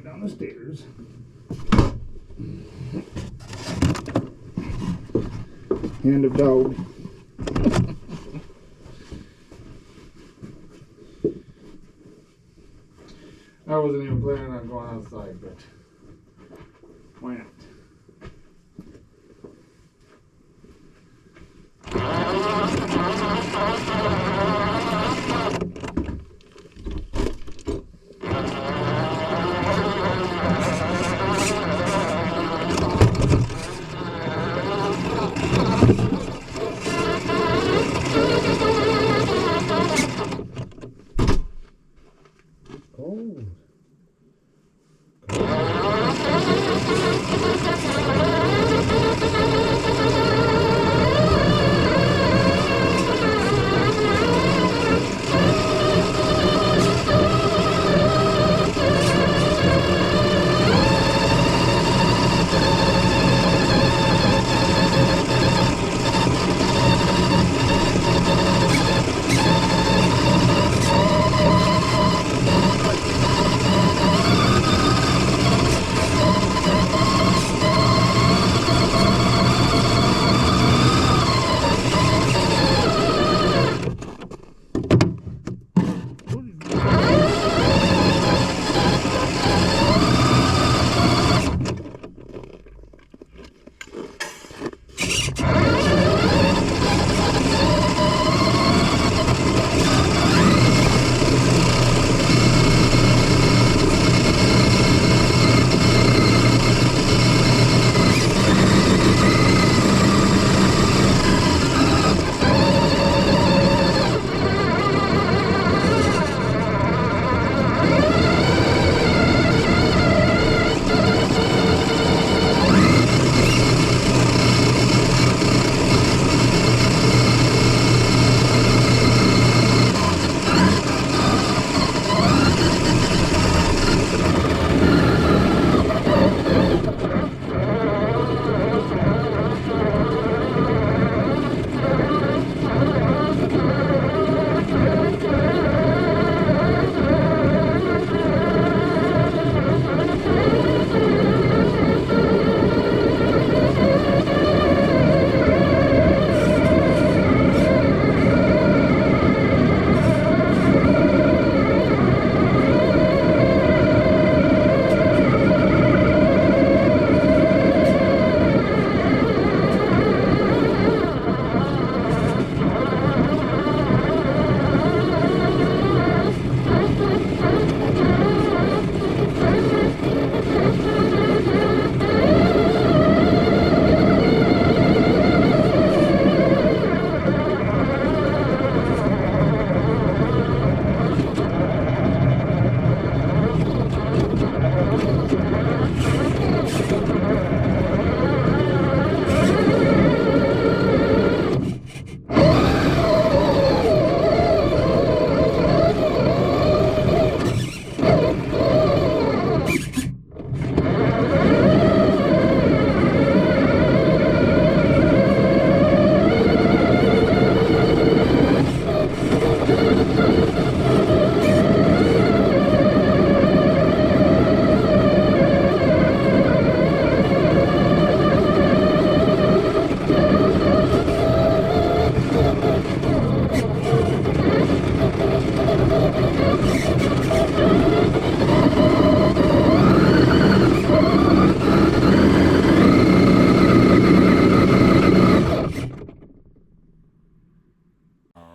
Down the stairs. Hand of dog. I wasn't even planning on going outside, but why not? Cold.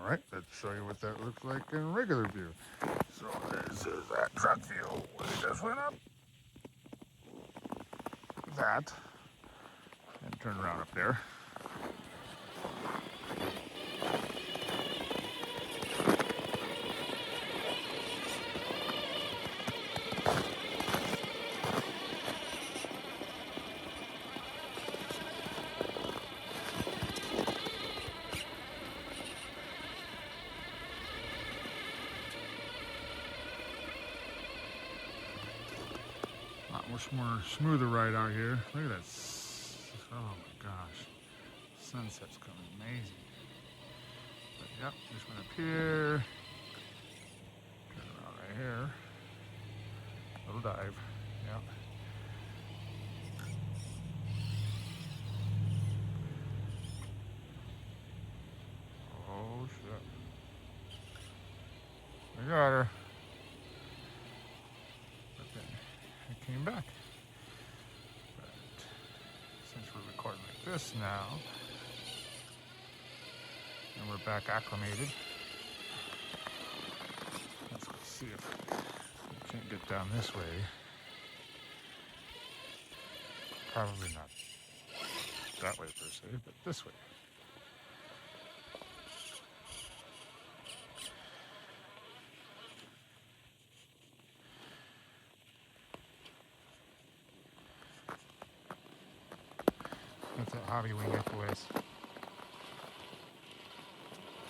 Alright, let's show you what that looks like in regular view. So this is that truck view. We just went up that and turn around up there. Much more smoother ride out here. Look at that. Oh my gosh. Sunset's coming amazing. But yep, just went up here. Turn around right here. Little dive. Yep. Oh shit. I got her. Came back. But since we're recording like this now, and we're back acclimated, let's go see if we can't get down this way. Probably not that way per se, but this way. That's a hobby wing boys.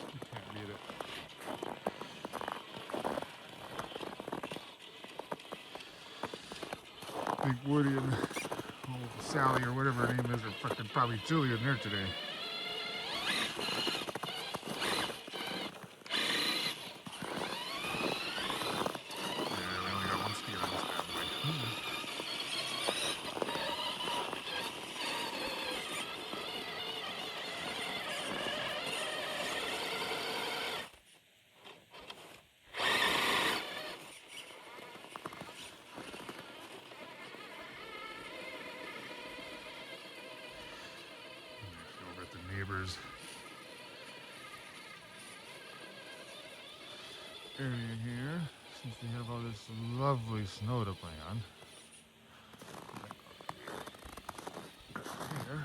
You can't beat it. Big Woody and old Sally or whatever her name is are fucking probably chilly in there today. Yeah, we only got one speed on this bad boy. Over at the neighbors area here, since we have all this lovely snow to play on. Here.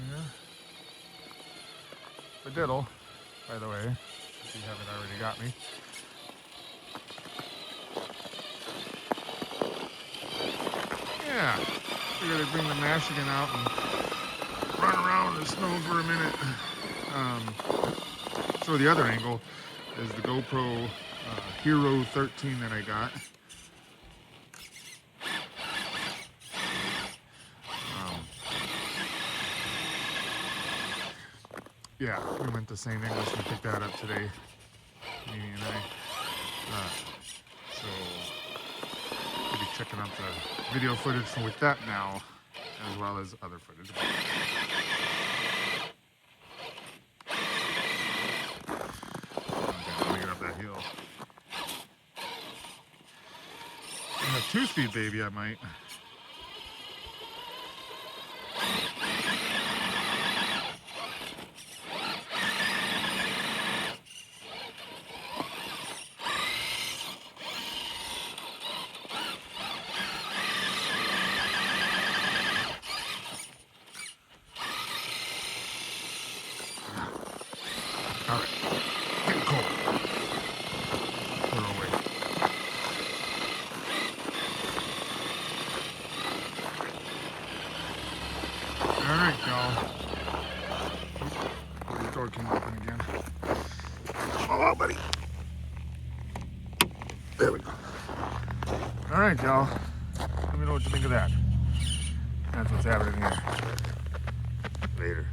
Here. The diddle, by the way, if you haven't already got me. Yeah, figured I'd bring the Mashigan out and run around in the snow for a minute. So the other angle is the GoPro Hero 13 that I got. Yeah, we went to St. English and picked that up today, Mimi and I. So we'll be checking out the video footage from with that now, as well as other footage. Okay, let me get up that hill. And a 2-speed baby, I might. All right, getting cold. Put her away. All right, y'all. The door came open again. Hello, buddy. There we go. All right, y'all. Let me know what you think of that. That's what's happening here. Later.